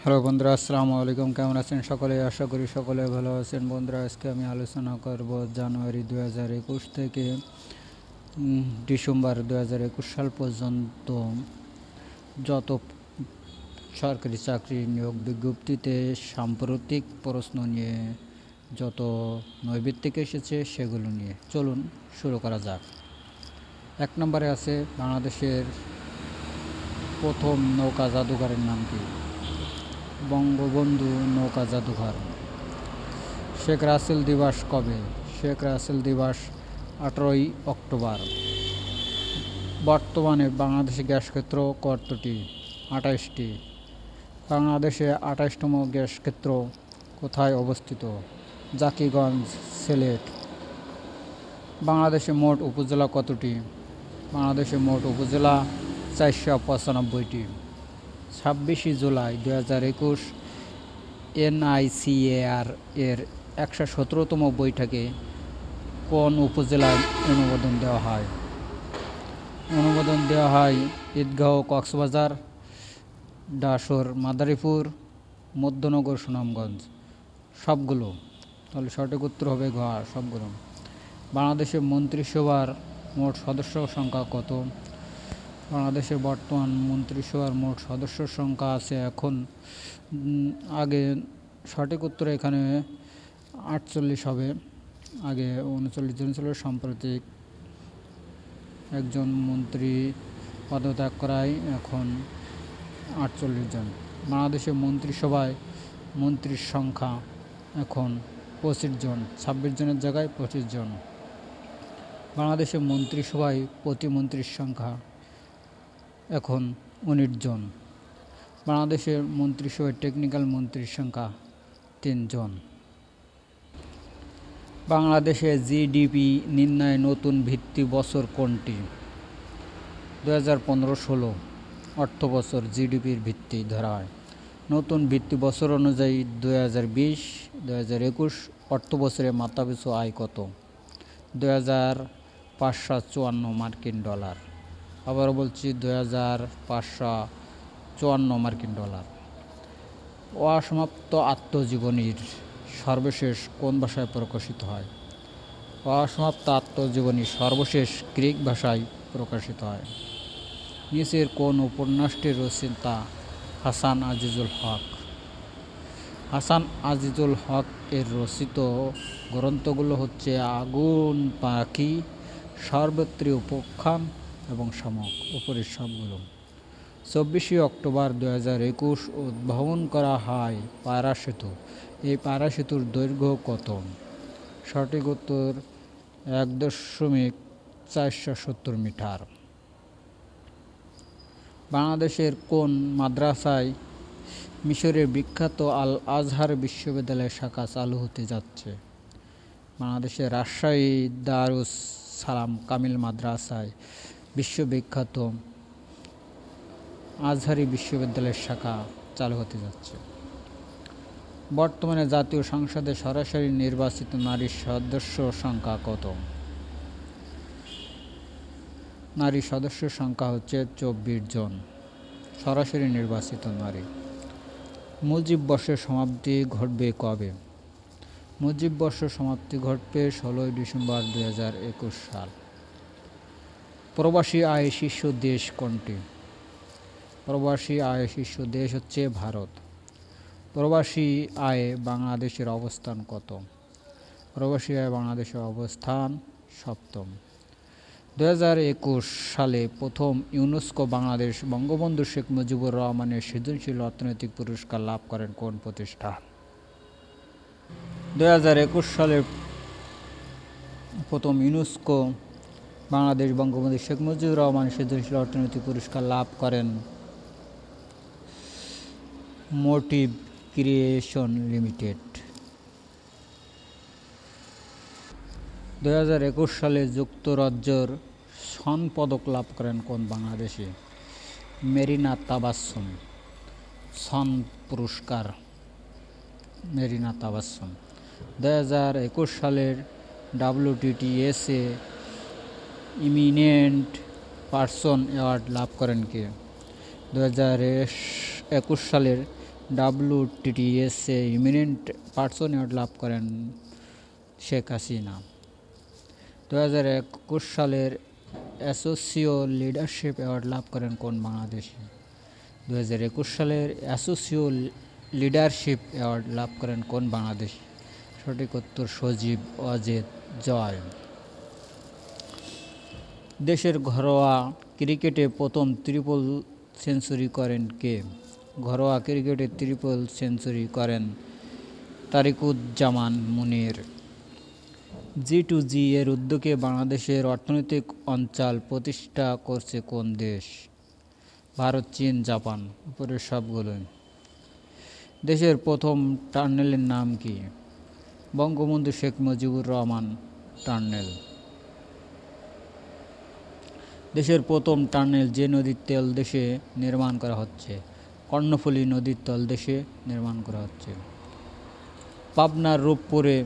Hello বন্ধুরা, আসসালামু আলাইকুম। কেমন আছেন সকলে? আশা করি সকলে ভালো আছেন। বন্ধুরা, আজকে আমি আলোচনা করব জানুয়ারি 2021 থেকে ডিসেম্বর 2021 সাল পর্যন্ত যত সরকারি চাকরি নিয়োগ বিজ্ঞপ্তিতে সাম্প্রতিক প্রশ্ন নিয়ে যত নৈবিত্তিক এসেছে সেগুলো নিয়ে চলুন শুরু করা যাক। 1 নম্বরে আছে বাংলাদেশের প্রথম নৌকা জাদুঘরের নাম কি? বঙ্গবন্ধু নৌকা জাদুঘর। শেখ রাসেল দিবস কবে? শেখ রাসেল দিবস 18ই অক্টোবর। বর্তমানে বাংলাদেশে গ্যাস ক্ষেত্র কতটি? 28টি। বাংলাদেশে 28তম গ্যাস ক্ষেত্র কোথায় অবস্থিত? জাকিগঞ্জ, সিলেট। বাংলাদেশে মোট উপজেলা কতটি? বাংলাদেশে মোট উপজেলা 495টি। 26শে জুলাই 2021 NICAR এর 117তম বৈঠকে কোন উপজেলায় অনুমোদন দেওয়া হয়? অনুমোদন দেওয়া হয় ঈদগাঁও, কক্সবাজার, ডাশর, মাদারীপুর, মধ্যনগর, সুনামগঞ্জ। সবগুলো। তাহলে সঠিক উত্তর হবে ঘ, সবগুলো। বাংলাদেশের মন্ত্রিসভার মোট সদস্য সংখ্যা কত? বাংলাদেশের বর্তমান মন্ত্রিসভার মোট সদস্য সংখ্যা আছে এখন, আগে সঠিক উত্তর এখানে 48 হবে। আগে 39 জন ছিল, সাম্প্রতিক একজন মন্ত্রী পদত্যাগ করায় এখন 48 জন। বাংলাদেশের মন্ত্রিসভায় মন্ত্রীর সংখ্যা এখন 25 জন, 26 জনের জায়গায় 25 জন। বাংলাদেশের মন্ত্রিসভায় প্রতিমন্ত্রীর সংখ্যা এখন 19 জন। বাংলাদেশের মন্ত্রিসভায় টেকনিক্যাল মন্ত্রীর সংখ্যা 3 জন। বাংলাদেশে জিডিপি নির্ণয়ে নতুন ভিত্তি বছর কোনটি? 2015-16 অর্থবছর জিডিপির ভিত্তি ধরা হয়। নতুন ভিত্তি বছর অনুযায়ী 2020-2021 অর্থবছরে মাথাপিছু আয় কত? 2554 মার্কিন ডলার। আবারও বলছি, 2554 মার্কিন ডলার। অসমাপ্ত আত্মজীবনীর সর্বশেষ কোন ভাষায় প্রকাশিত হয়? অসমাপ্ত আত্মজীবনী সর্বশেষ গ্রিক ভাষায় প্রকাশিত হয়। নিচের কোন উপন্যাসটির রচয়িতা হাসান আজিজুল হক? হাসান আজিজুল হক এর রচিত গ্রন্থগুলো হচ্ছে আগুন পাখি, সার্বত্রিক উপাখ্যান এবং শামুক। উপরের সবগুলো। 24শে অক্টোবর 2021 উদ্ভাবন করা হয় পায়রা সেতু। এই পায়রা সেতুর দৈর্ঘ্য কত? সঠিক উত্তর 1.470 মিটার। বাংলাদেশের কোন মাদ্রাসায় মিশরের বিখ্যাত আল আজহার বিশ্ববিদ্যালয়ের শাখা চালু হতে যাচ্ছে? বাংলাদেশের রাজশাহী দারুস সালাম কামিল মাদ্রাসায় বিশ্ববিখ্যাত আজহারি বিশ্ববিদ্যালয়ের শাখা চালু হতে যাচ্ছে। বর্তমানে জাতীয় সংসদে সরাসরি নির্বাচিত নারী সদস্য সংখ্যা কত? নারী সদস্য সংখ্যা হচ্ছে 24 জন সরাসরি নির্বাচিত নারী। মুজিব বর্ষের সমাপ্তি ঘটবে কবে? মুজিব বর্ষের সমাপ্তি ঘটবে 16 ডিসেম্বর 2021 সাল। প্রবাসী আয় শীর্ষ দেশ কোনটি? প্রবাসী আয় শীর্ষ দেশ হচ্ছে ভারত। প্রবাসী আয়ে বাংলাদেশের অবস্থান কত? প্রবাসী আয়ে বাংলাদেশের অবস্থান 7ম। 2021 সালে প্রথম ইউনেস্কো বাংলাদেশ বঙ্গবন্ধু শেখ মুজিবুর রহমানের সৃজনশীল অর্থনৈতিক পুরস্কার লাভ করেন কোন প্রতিষ্ঠান? 2021 সালে প্রথম ইউনেস্কো বাংলাদেশ বঙ্গবন্ধু শেখ মুজিবুর রহমান সৃজনশীল অর্থনৈতিক পুরস্কার লাভ করেন মোটিভ ক্রিয়েশন লিমিটেড। 2021 সালে যুক্তরাজ্যের সন পদক লাভ করেন কোন বাংলাদেশি? মেরিনা তাবাসসুম। সন পুরস্কার মেরিনা তাবাসসুম। 2021 সালের WTTS-এ ইমিনেন্ট পারসন অ্যাওয়ার্ড লাভ করেন কে? 2021 সালের WTTS-এ ইমিনেন্ট পার্সন অ্যাওয়ার্ড লাভ করেন শেখ হাসিনা। 2021 সালের অ্যাসোসিও লিডারশিপ অ্যাওয়ার্ড লাভ করেন কোন বাংলাদেশি? 2021 সালের অ্যাসোসিও লিডারশিপ অ্যাওয়ার্ড লাভ করেন কোন বাংলাদেশি? সঠিক উত্তর সজীব অজেদ জয়। দেশের ঘরোয়া ক্রিকেটে প্রথম ট্রিপল সেঞ্চুরি করেন কে? ঘরোয়া ক্রিকেটে ট্রিপল সেঞ্চুরি করেন তারিকুজ্জামান মুনির। G2G এর উদ্যোগে বাংলাদেশের অর্থনৈতিক অঞ্চল প্রতিষ্ঠা করছে কোন দেশ? ভারত, চীন, জাপান। উপরের সবগুলোই। দেশের প্রথম টার্নেলের নাম কি? বঙ্গবন্ধু শেখ মুজিবুর রহমান টার্নেল। দেশের প্রথম টার্নেল যে নদীর তলদেশে নির্মাণ করা হচ্ছে? কর্ণফুলী নদীর তলদেশে নির্মাণ করা হচ্ছে। পাবনার রূপপুরে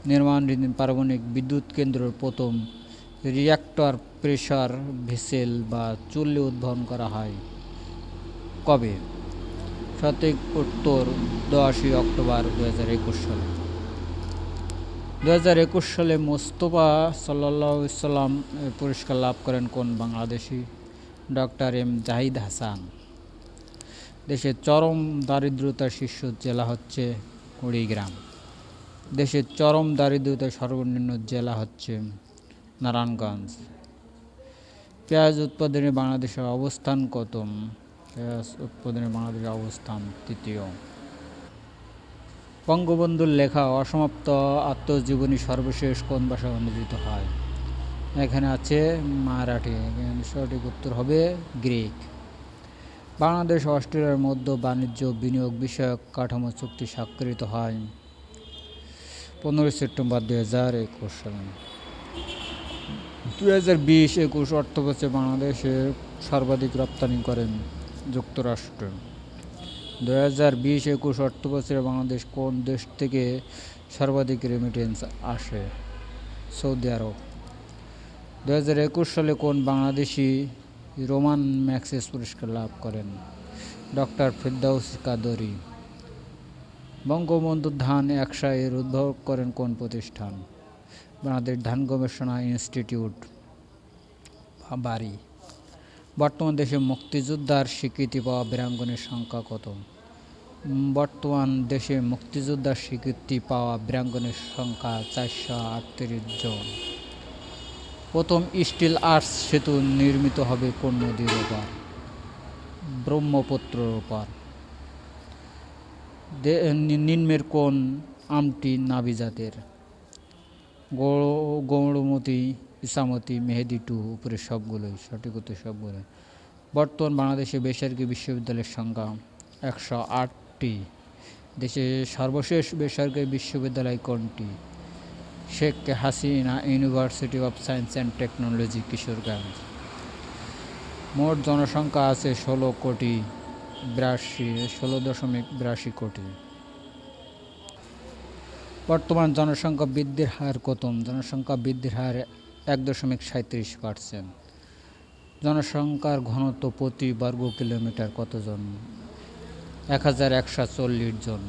নির্মাণাধীন পারমাণবিক বিদ্যুৎ কেন্দ্রের প্রথম রিঅ্যাক্টর প্রেসার ভেসেল বা চুল্লি উদ্ভাবন করা হয় কবে? সঠিক উত্তর 10 অক্টোবর 2021 সালে। 2021 সালে মোস্তফা সাল্লাল্লাহু আলাইহি সাল্লাম পুরস্কার লাভ করেন কোন বাংলাদেশি? Doctor M Zahid Hasan. দেশের চরম দারিদ্রতার শীর্ষ জেলা হচ্ছে কুড়িগ্রাম। দেশের চরম দারিদ্রতার সর্বনিম্ন জেলা হচ্ছে নারায়ণগঞ্জ। পেঁয়াজ উৎপাদনে বাংলাদেশের অবস্থান কত? পেঁয়াজ উৎপাদনে বাংলাদেশের অবস্থান তৃতীয়। বঙ্গবন্ধুর লেখা অসমাপ্ত আত্মজীবনী সর্বশেষ কোন ভাষায় অনুদিত হয়? এখানে আছে মারাঠি। সঠিক উত্তর হবে গ্রিক। বাংলাদেশ অস্ট্রেলিয়ার মধ্যে বাণিজ্য বিনিয়োগ বিষয়ক কাঠামো চুক্তি স্বাক্ষরিত হয় 15 সেপ্টেম্বর 2021 সালে। 2020-21 অর্থবছরে বাংলাদেশের সর্বাধিক রপ্তানি করেন যুক্তরাষ্ট্র। 2020-21 অর্থবছরে বাংলাদেশ কোন দেশ থেকে সর্বাধিক রেমিটেন্স আসে? সৌদি আরব। 2021 সালে কোন বাংলাদেশি রোমান ম্যাগসেস পুরস্কার লাভ করেন? ডক্টর ফেরদৌস কাদরী। বঙ্গবন্ধু ধান 100 এর উদ্ভাবক করেন কোন প্রতিষ্ঠান? বাংলাদেশ ধান গবেষণা ইনস্টিটিউট বাড়ি। বর্তমান দেশে মুক্তিযোদ্ধার স্বীকৃতি পাওয়া বীরাঙ্গনের সংখ্যা কত? বর্তমান দেশে মুক্তিযোদ্ধার স্বীকৃতি পাওয়া বীরাঙ্গনের সংখ্যা 438 জন। প্রথম স্টিল আর্চ সেতু নির্মিত হবে কোন নদীর ওপর? ব্রহ্মপুত্রের ওপর। নিম্নের কোন আমটি নাবি জাতের? গৌড়মতি, ইসামতি, মেহেদি টু। উপরে সবগুলোই সঠিক উত্তর সবগুলোই। বর্তমান বাংলাদেশে বেসরকারি বিশ্ববিদ্যালয়ের সংখ্যা 108টি। দেশের সর্বশেষ বেসরকারি বিশ্ববিদ্যালয় কোনটি? Sheikh Hasina university of science and technology, Kishoreganj. মোট জনসংখ্যা আছে 16.82 কোটি। বর্তমান জনসংখ্যা বৃদ্ধির হার কত? জনসংখ্যা বৃদ্ধির হার 1.37%। জনসংখ্যার ঘনত্ব প্রতি বর্গ কিলোমিটার কতজন? 1140 জন।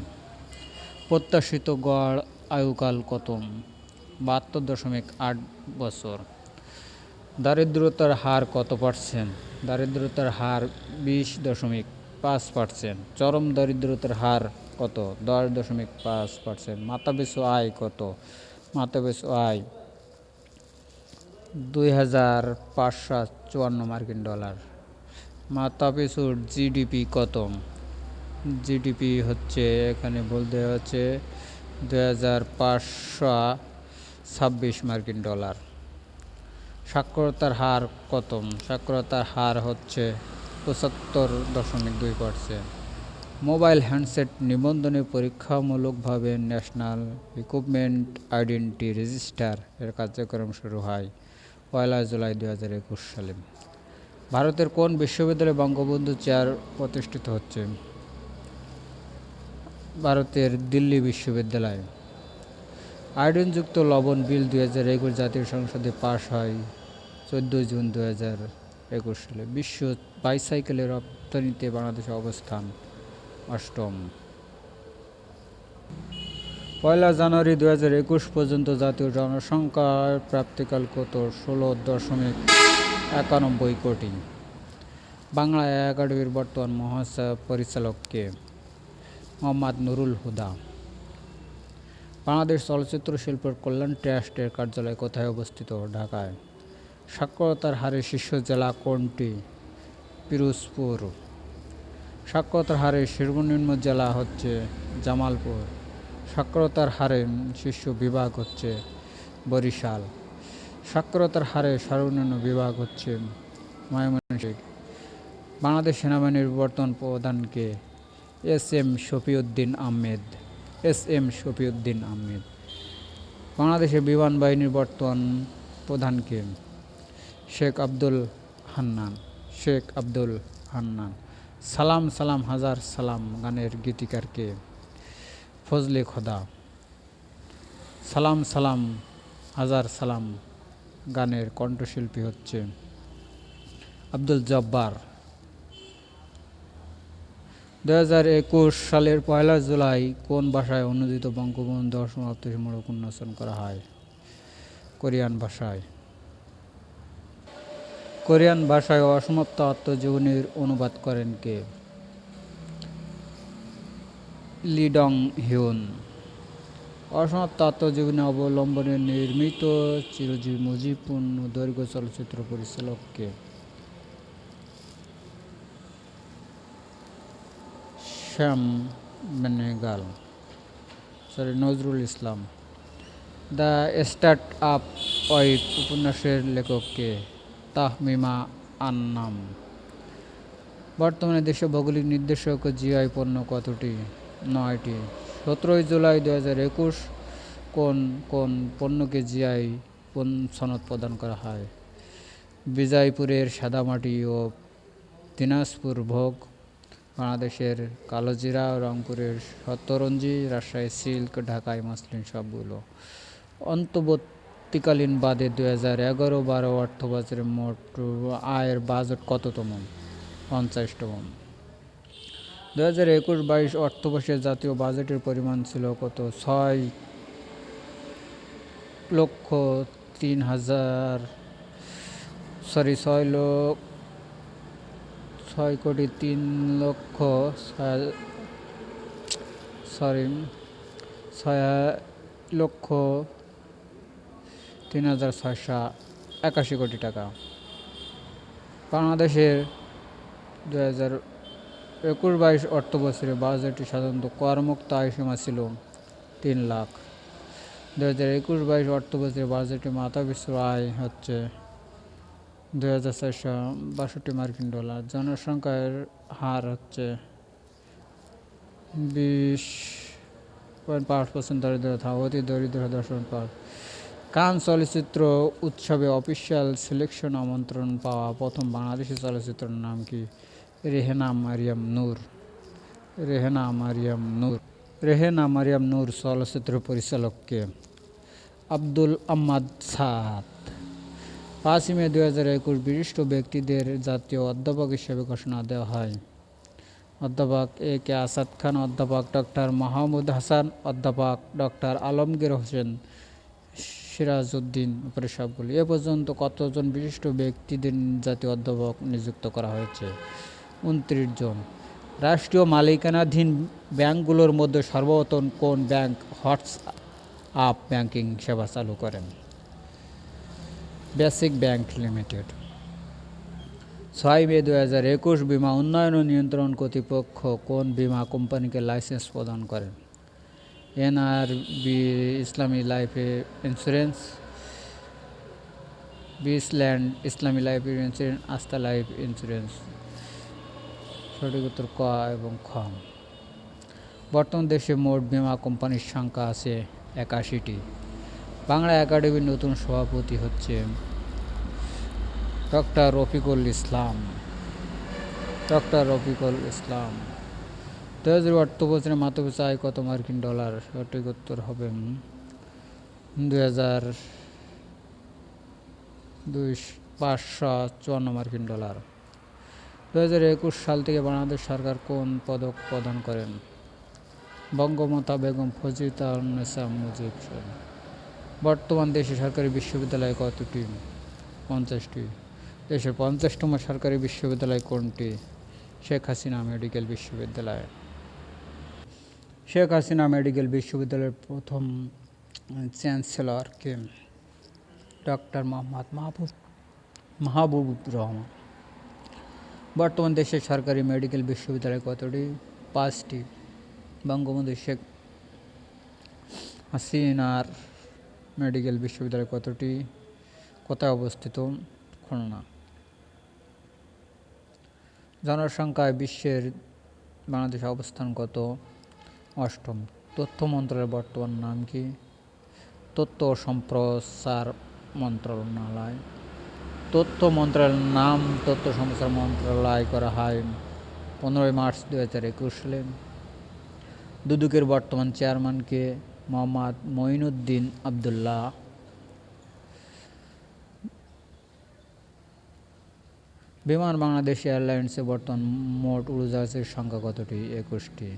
প্রত্যাশিত গড় আয়ুকাল কত? 72.8 বছর। দারিদ্রতার হার কত পার্সেন্ট? দারিদ্রতার হার 20.5%। চরম দারিদ্রতার হার কত? 10.5%। মাথাপিছু আয় কত? মাথাপিছু আয় $2,554 মাথাপিছু জিডিপি কত? জিডিপি হচ্ছে এখানে বলতে হচ্ছে $2,526 সাক্ষরতার হার কত? সাক্ষরতার হার হচ্ছে 75.2%। মোবাইল হ্যান্ডসেট নিবন্ধনে পরীক্ষামূলকভাবে ন্যাশনাল রিক্রুটমেন্ট আইডেন্টিটি রেজিস্টার এর কার্যক্রম শুরু হয় 1 জুলাই 2021 সালে। ভারতের কোন বিশ্ববিদ্যালয়ে বঙ্গবন্ধু চেয়ার প্রতিষ্ঠিত হচ্ছে? ভারতের দিল্লি বিশ্ববিদ্যালয়। আয়োডিনযুক্ত লবণ বিল 2021 জাতীয় সংসদে পাশ হয় 14 জুন 2021 সালে। বিশ্ব বাইসাইকেলের রপ্তানিতে বাংলাদেশের অবস্থান অষ্টম। 1 জানুয়ারি 2021 পর্যন্ত জাতীয় জনসংখ্যার প্রাপ্তিকাল কত? 16.91 কোটি। বাংলা একাডেমির বর্তমান মহাপরিচালক কে? মোহাম্মদ নুরুল হুদা। বাংলাদেশ চলচ্চিত্র শিল্পের কল্যাণ ট্রাস্টের কার্যালয় কোথায় অবস্থিত? ঢাকায়। সাক্ষরতার হারে শীর্ষ জেলা কোনটি? পিরোজপুর। সাক্ষরতার হারে সর্বনিম্ন জেলা হচ্ছে জামালপুর। সাক্ষরতার হারে শীর্ষ বিভাগ হচ্ছে বরিশাল। সাক্ষরতার হারে সর্বনিম্ন বিভাগ হচ্ছে ময়মনসিংহ। বাংলাদেশ সেনাবাহিনীর বর্তমান প্রধান কে? এস.এম. শফিউদ্দীন আহমেদ। এস.এম. শফিউদ্দীন আহমেদ। বাংলাদেশের বিমান বাহিনীর বর্তমান প্রধান কে? শেখ আব্দুল হান্নান। শেখ আব্দুল হান্নান। সালাম সালাম হাজার সালাম গানের গীতিকার কে? ফজলে খোদা। সালাম সালাম হাজার সালাম গানের কণ্ঠশিল্পী হচ্ছে আব্দুল জব্বার। 2021 সালের 1 জুলাই কোন ভাষায় অনূদিত বঙ্গবন্ধু অসমাপ্ত স্মারক উন্মোচন করা হয়? কোরিয়ান ভাষায়। কোরিয়ান ভাষায় অসমাপ্ত আত্মজীবনীর অনুবাদ করেন কে? লি ডং হিউন। অসমাপ্ত আত্মজীবনী অবলম্বনে নির্মিত চিরজীবী মুজিব পূর্ণদৈর্ঘ্য চলচ্চিত্র পরিচালক কে? শ্যাম Benegal. Nazrul Islam. The start up wife উপন্যাসের লেখক কে? তাহমিমা আন্নাম। বর্তমানে দেশে ভৌগোলিক নির্দেশক জিআই পণ্য কতটি? 9টি। 17 জুলাই 2021 কোন কোন পণ্যকে জিআই সনদ প্রদান করা হয়? বিজয়পুরের সাদামাটি ও দিনাজপুর ভোগ, বাংলাদেশের কালোজিরা, রংপুরের শতরঞ্জি, রাজশাহী সিল্ক, ঢাকায় মসলিন সবগুলো। অন্তর্বর্তীকালীন বাদে 2011-12 অর্থবছরের মোট আয়ের বাজেট কততম? 50তম। 2021-22 অর্থবর্ষে জাতীয় বাজেটের পরিমাণ ছিল কত? 6,03,681 কোটি টাকা। বাংলাদেশের 2021-22 অর্থবছরে বাজেটে সাধারণত করমুক্ত আয়সীমা ছিল 3 লাখ। 2021-22 অর্থবছরে বাজেটে মাথাপিছু আয় হচ্ছে $2,462 জনসংখ্যার হার হচ্ছে 20.5%। দরিদ্রতা অতি দরিদ্র 10.5। কান চলচ্চিত্র উৎসবে অফিসিয়াল সিলেকশন আমন্ত্রণ পাওয়া প্রথম বাংলাদেশি চলচ্চিত্রের নাম কি? রেহেনা মারিয়াম নূর। রেহেনা মারিয়াম নূর। রেহেনা মারিয়াম নূর চলচ্চিত্র পরিচালক কে? আব্দুল আহমদ সাদ। 5 মে 2021 বিশিষ্ট ব্যক্তিদের জাতীয় অধ্যাপক হিসেবে ঘোষণা দেওয়া হয়। অধ্যাপক A.K. আসাদ খান, অধ্যাপক ডক্টর মাহমুদ হাসান, অধ্যাপক ডক্টর আলমগীর হোসেন, সিরাজউদ্দিন উপরে সবগুলি। এ পর্যন্ত কতজন বিশিষ্ট ব্যক্তিদের জাতীয় অধ্যাপক নিযুক্ত করা হয়েছে? 29 জন। রাষ্ট্রীয় মালিকানাধীন ব্যাংকগুলোর মধ্যে সর্বপ্রথম কোন ব্যাংক হোয়াটসঅ্যাপ ব্যাংকিং সেবা চালু করেন? Basic bank limited. 6 মে 2021 বীমা উন্নয়ন ও নিয়ন্ত্রণ কর্তৃপক্ষ কোন বীমা কোম্পানিকে লাইসেন্স প্রদান করেন? এনআরবি ইসলামী লাইফ ইন্স্যুরেন্স, বিসল্যান্ড ইসলামী লাইফ ইন্স্যুরেন্স, আস্থা লাইফ ইন্স্যুরেন্স। সঠিক উত্তর ক এবং খ। বর্তমান দেশে মোট বীমা কোম্পানির সংখ্যা আছে 81টি। বাংলা একাডেমির নতুন সভাপতি হচ্ছে ডক্টর রফিকুল ইসলাম। ডক্টর রফিকুল ইসলাম। 2000 অর্থবছরে মাথাপিছু আয় কত মার্কিন ডলার? সঠিক উত্তর হবে 554 মার্কিন ডলার। 2021 সাল থেকে বাংলাদেশ সরকার কোন পদক প্রদান করেন? বঙ্গমাতা বেগম ফজিলাতুন্নেছা মুজিব। বর্তমান দেশে সরকারি বিশ্ববিদ্যালয় কতটি? 50টি। দেশের 50তম সরকারি বিশ্ববিদ্যালয় কোনটি? শেখ হাসিনা মেডিকেল বিশ্ববিদ্যালয়। শেখ হাসিনা মেডিকেল বিশ্ববিদ্যালয়ের প্রথম চ্যান্সেলর কে? ডক্টর মোহাম্মদ মাহবুবুর রহমান। বর্তমান দেশের সরকারি মেডিকেল বিশ্ববিদ্যালয় কতটি? 5টি। বঙ্গবন্ধু শেখ হাসিনার মেডিকেল বিশ্ববিদ্যালয় কতটি? কোথায় অবস্থিত? খুলনা। জনসংখ্যায় বিশ্বের বাংলাদেশের অবস্থান কত? 8ম। তথ্য মন্ত্রণালয়ের বর্তমান নাম কি? তথ্য ও সম্প্রচার মন্ত্রণালয়। তথ্য মন্ত্রণালয়ের নাম তথ্য সম্প্রচার মন্ত্রণালয় করা হয় 15 মার্চ 2021 সালে। দুদকের বর্তমান চেয়ারম্যান কে? মোহাম্মদ মঈনুদ্দিন আবদুল্লাহ। বিমান বাংলাদেশ এয়ারলাইন্সের বর্তমান মোট উড়োজাহাজের সংখ্যা কতটি? 21টি।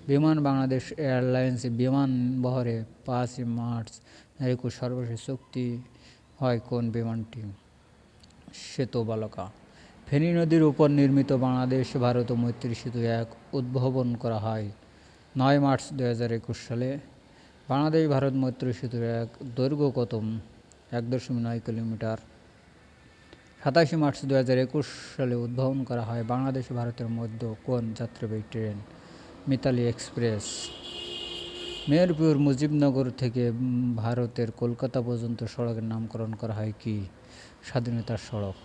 বিমান বাংলাদেশ এয়ারলাইন্সে বিমান বহরে 5 মার্চ 2021 সর্বশেষ চুক্তি হয় কোন বিমানটি? সেতু বালকা। ফেনী নদীর উপর নির্মিত বাংলাদেশ ভারত মৈত্রী সেতু 1 উদ্ভাবন করা হয় 9 মার্চ 2021 সালে। বাংলাদেশ ভারত মৈত্রী সেতুর দৈর্ঘ্য কত? 1.9 কিলোমিটার। 27 মার্চ 2021 সালে উদ্ভাবন করা হয় বাংলাদেশ ভারতের মধ্যে কোন যাত্রীবাহী ট্রেন? মিতালি এক্সপ্রেস। মেহেরপুর মুজিবনগর থেকে ভারতের কলকাতা পর্যন্ত সড়কের নামকরণ করা হয় কি? স্বাধীনতার সড়ক।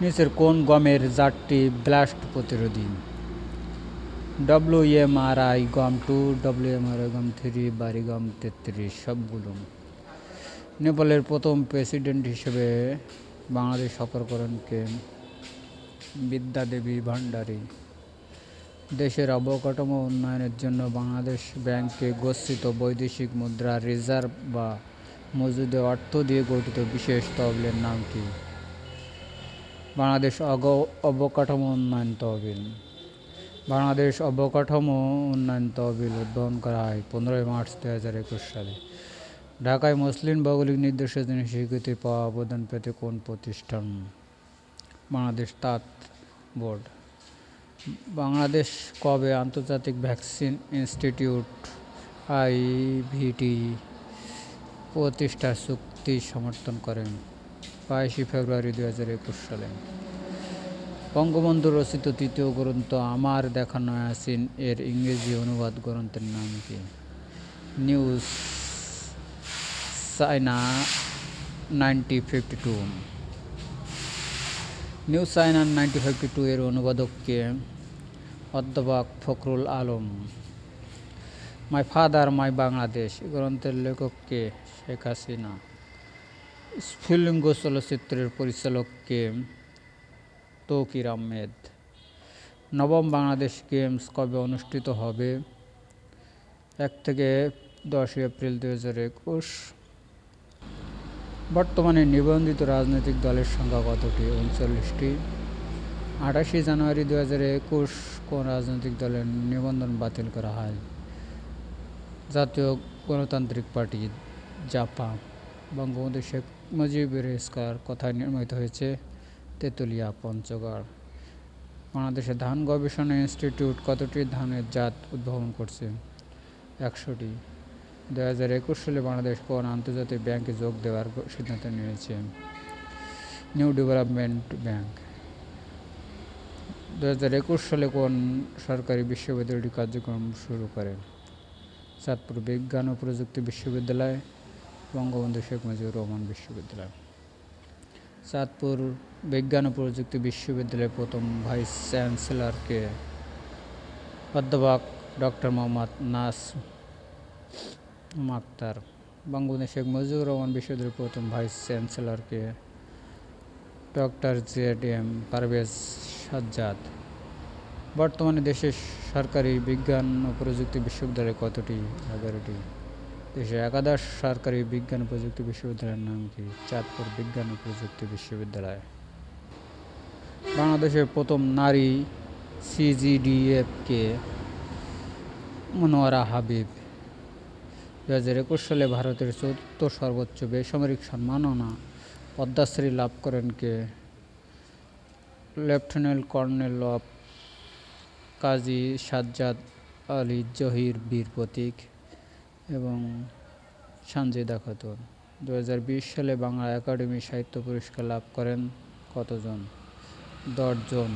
নিচের কোন গমের জাতটি ব্লাস্ট প্রতিরোধী? WMRI গম 2, WMRI গম 3, বাড়ি গম 33 সবগুলো। নেপালের প্রথম প্রেসিডেন্ট হিসেবে বাংলাদেশ সফর করেন কে? বিদ্যা দেবী ভান্ডারী। দেশের অবকাঠামো উন্নয়নের জন্য বাংলাদেশ ব্যাংকে গচ্ছিত বৈদেশিক মুদ্রা রিজার্ভ বা মজুদে অর্থ দিয়ে গঠিত বিশেষ তহবিলের নাম কি? বাংলাদেশ অবকাঠামো উন্নয়ন তহবিল। বাংলাদেশ অবকাঠামো উন্নয়ন তহবিল উদ্ভাবন করা হয় 15 মার্চ 2021 সালে। ঢাকায় মুসলিম ভৌগোলিক নির্দেশের জন্য স্বীকৃতি পাওয়া আবেদন পেতে কোন প্রতিষ্ঠান? বাংলাদেশ তাঁত বোর্ড। বাংলাদেশ কবে আন্তর্জাতিক ভ্যাকসিন ইনস্টিটিউট IVT প্রতিষ্ঠার চুক্তি সমর্থন করেন? 22 ফেব্রুয়ারি 2021 সালে। বঙ্গবন্ধু রচিত তৃতীয় গ্রন্থ আমার দেখানো ইয়াসিন এর ইংরেজি অনুবাদ গ্রন্থের নাম কি? New China 1952। নিউ চায়না 1952 এর অনুবাদক কে? অধ্যাপক Fakhrul Alam. My father my Bangladesh গ্রন্থের লেখক কে? শেখ হাসিনা। স্ফুলিঙ্গ চলচ্চিত্রের পরিচালক কে? তৌকির আহমেদ। নবম বাংলাদেশ গেমস কবে অনুষ্ঠিত হবে? 1 থেকে 10 এপ্রিল 2021। বর্তমানে নিবন্ধিত রাজনৈতিক দলের সংখ্যা কতটি? 39টি। 28 জানুয়ারি 2021 কোন রাজনৈতিক দলের নিবন্ধন বাতিল করা হয়? জাতীয় গণতান্ত্রিক পার্টি জাপা। বঙ্গবন্ধু শেখ মুজিবের স্কয়ার কোথায় নির্মিত হয়েছে? তেতুলিয়া পঞ্চগড়। বাংলাদেশের ধান গবেষণা ইনস্টিটিউট কতটি ধানের জাত উদ্ভাবন করছে? 100টি। 2021 সালে বাংলাদেশ কোন আন্তর্জাতিক ব্যাংকে যোগ দেওয়ার সিদ্ধান্ত নিয়েছে? New development bank. 2021 সালে কোন সরকারি বিশ্ববিদ্যালয়টি কার্যক্রম শুরু করে? চাঁদপুর বিজ্ঞান ও প্রযুক্তি বিশ্ববিদ্যালয়, বঙ্গবন্ধু শেখ মুজিবুর রহমান বিশ্ববিদ্যালয়। চাঁদপুর বিজ্ঞান ও প্রযুক্তি বিশ্ববিদ্যালয়ের প্রথম ভাইস চ্যান্সেলর কে? অধ্যাপক ডক্টর মোহাম্মদ নাজম আক্তার। বঙ্গবন্ধু শেখ মুজিবুর রহমান বিশ্ববিদ্যালয়ের প্রথম ভাইস চ্যান্সেলর কে? Doctor ZM Parvez Sajjad. বর্তমানে দেশের সরকারি বিজ্ঞান ও প্রযুক্তি বিশ্ববিদ্যালয় কতটি? 11টি। দেশের একাদশ সরকারি বিজ্ঞান ও প্রযুক্তি বিশ্ববিদ্যালয়ের নাম কি? চাঁদপুর বিজ্ঞান ও প্রযুক্তি বিশ্ববিদ্যালয়। বাংলাদেশের প্রথম নারী সিজিডিএফ কে? মনোয়ারা হাবিব। 2021 সালে ভারতের চতুর্থ সর্বোচ্চ বেসামরিক সম্মাননা পদ্মশ্রী লাভ করেন কে? লেফটেন্যান্ট কর্নেল অফ কাজী সাজ্জাদ আলী জহির বীর প্রতীক এবং সানজিদা খাতুন। 2020 সালে বাংলা একাডেমি সাহিত্য পুরস্কার লাভ করেন কতজন? 10 জন।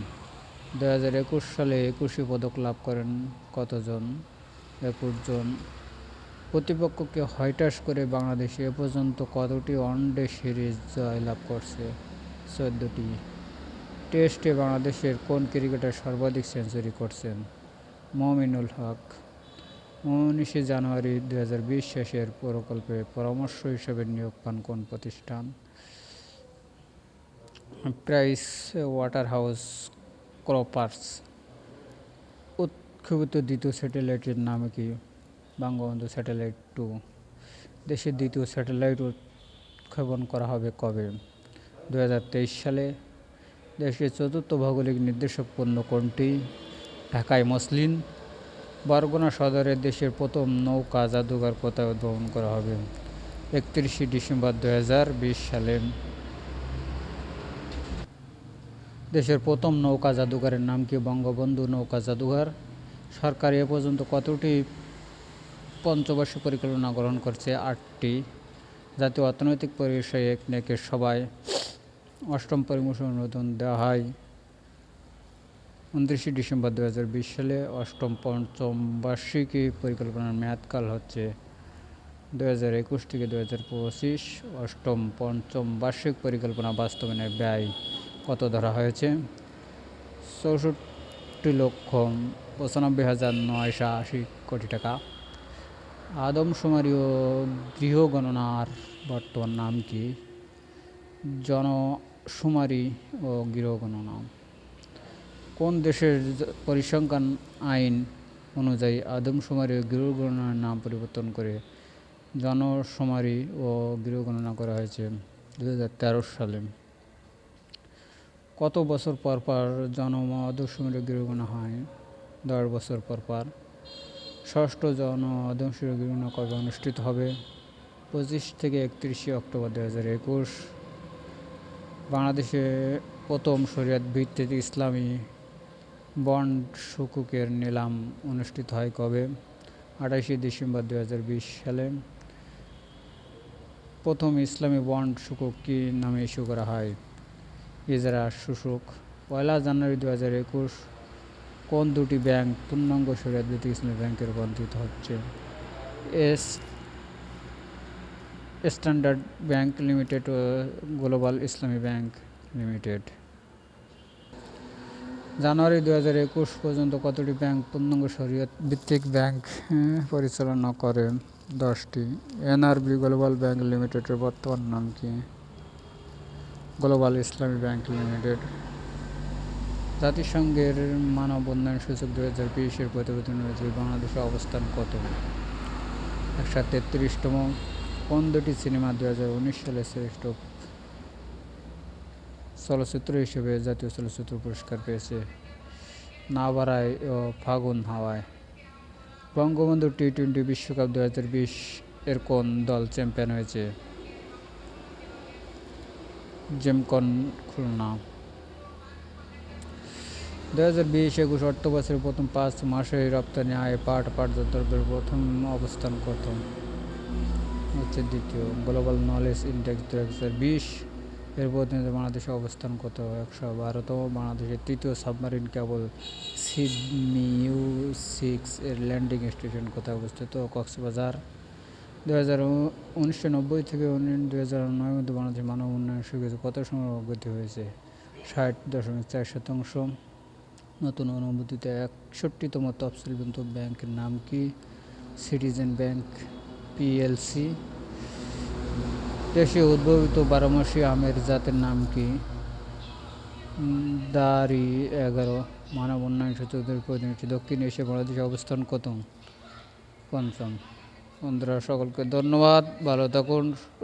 2021 সালে একুশে পদক লাভ করেন কতজন? 21 জন। প্রতিপক্ষকে হতাশ করে বাংলাদেশ এ পর্যন্ত কতটি ওয়ানডে সিরিজ জয় লাভ করছে? 14টি। টেস্টে বাংলাদেশের কোন ক্রিকেটার সর্বাধিক সেঞ্চুরি করছেন? মমিনুল হক। 19 জানুয়ারি 2020 শেষের প্রকল্পে পরামর্শ হিসেবে নিয়োগ পান কোন প্রতিষ্ঠান? প্রাইস ওয়াটারহাউস ক্রপার্স। উৎক্ষেপিত দ্বিতীয় স্যাটেলাইটের নাম কি? বঙ্গবন্ধু স্যাটেলাইট 2। দেশের দ্বিতীয় স্যাটেলাইট উৎক্ষেপণ করা হবে কবে? 2023 সালে। দেশের চতুর্থ ভৌগোলিক নির্দেশক পণ্য কোনটি? ঢাকায় মসলিন। বরগুনা সদরে দেশের প্রথম নৌকা জাদুঘর কোথায় উদ্ভাবন করা হবে? 31 ডিসেম্বর 2020 সালে। দেশের প্রথম নৌকা জাদুঘরের নাম কি? বঙ্গবন্ধু নৌকা জাদুঘর। সরকার এ পর্যন্ত কতটি পঞ্চবার্ষিক পরিকল্পনা গ্রহণ করছে? 8টি। জাতীয় অর্থনৈতিক পরিষদ একনেকের সভায় 8ম পরিমর্শন অনুমোদন দেওয়া হয় 29 ডিসেম্বর 2020 সালে। 8ম পঞ্চবার্ষিকী পরিকল্পনার মেয়াদকাল হচ্ছে 2021 থেকে 2025। 8ম পঞ্চম বার্ষিক পরিকল্পনা বাস্তবায়নের ব্যয় কত ধরা হয়েছে? 64,95,980 কোটি টাকা। আদমশুমারি ও গৃহগণনার বর্তমান নাম কি? জনশুমারি ও গৃহগণনা। কোন দেশের পরিসংখ্যান আইন অনুযায়ী আদমশুমারি ও গৃহগণনার নাম পরিবর্তন করে জনশুমারি ও গৃহগণনা করা হয়েছে? 2013 সালে। কত বছর পর পর আদমশুমারি ও গৃহগণনা হয়? 10 বছর পর পর। ষষ্ঠ আদমশুমারি ও গৃহগণনা কবে অনুষ্ঠিত হবে? 25 থেকে 31 অক্টোবর 2021। বাংলাদেশে প্রথম শরিয়ত ভিত্তিক ইসলামী বন্ড সুকুকের নিলাম অনুষ্ঠিত হয় কবে? 28 ডিসেম্বর 2020 সালে। প্রথম ইসলামী বন্ড সুকুক কী নামে ইস্যু করা হয়? ইজরা সুকুক। 1 জানুয়ারি 2021 কোন দুটি ব্যাংক পূর্ণাঙ্গ শরিয়ত ভিত্তিক ইসলামী ব্যাংকে রূপান্তরিত হচ্ছে? স্ট্যান্ডার্ড ব্যাংক লিমিটেড ও গ্লোবাল ইসলামী ব্যাংক লিমিটেড। জানুয়ারি 2021 পর্যন্ত কতটি ব্যাংক পূর্ণাঙ্গ শরিয়ত ভিত্তিক ব্যাংক পরিচালনা করে? 10টি। এনআরবি গ্লোবাল ব্যাংক লিমিটেডের বর্তমান নাম কি? গ্লোবাল ইসলামী ব্যাংক লিমিটেড। জাতিসংঘের মানব উন্নয়ন সূচক 2020 এর প্রতিবেদন অনুযায়ী বাংলাদেশের অবস্থান কত? 133তম। কোন দুটি সিনেমা 2019 সালে শ্রেষ্ঠ চলচ্চিত্র হিসেবে জাতীয় চলচ্চিত্র পুরস্কার পেয়েছে? না বাড়ায় ও ফাগুন হাওয়ায়। বঙ্গবন্ধু টি-20 বিশ্বকাপ 2020 এর কোন দল চ্যাম্পিয়ন হয়েছে? জেমকন খুলনা। 2020-21 অর্থবছরের প্রথম 5 মাসে রপ্তানি আয়ে পাটজাত দ্রব্যের প্রথম অবস্থান কত? হচ্ছে দ্বিতীয়। গ্লোবাল নলেজ ইন্ডেক্স 2020 এর প্রতিনিধি বাংলাদেশের অবস্থান কত? 112তম। বাংলাদেশের তৃতীয় সাবমারিন কেবল সিডনিউ-6 এর ল্যান্ডিং স্টেশন কোথায় অবস্থিত? কক্সবাজার। 1990 থেকে 2009 মধ্যে বাংলাদেশের মানব উন্নয়ন সূচকে কত সময় অগ্রগতি হয়েছে? 60.4%। নতুন অনুমোদিত 61তম তফসিলভুক্ত ব্যাংকের নাম কি? Citizen bank PLC. দেশে উদ্ভাবিত 12 মাসি আমের জাতের নাম কি? দারি 11। মানব উন্নয়ন সূচকের প্রতিনিধি দক্ষিণ এশিয়া বাংলাদেশের অবস্থান কত? 5ম। বন্ধুরা সকলকে ধন্যবাদ, ভালো থাকুন।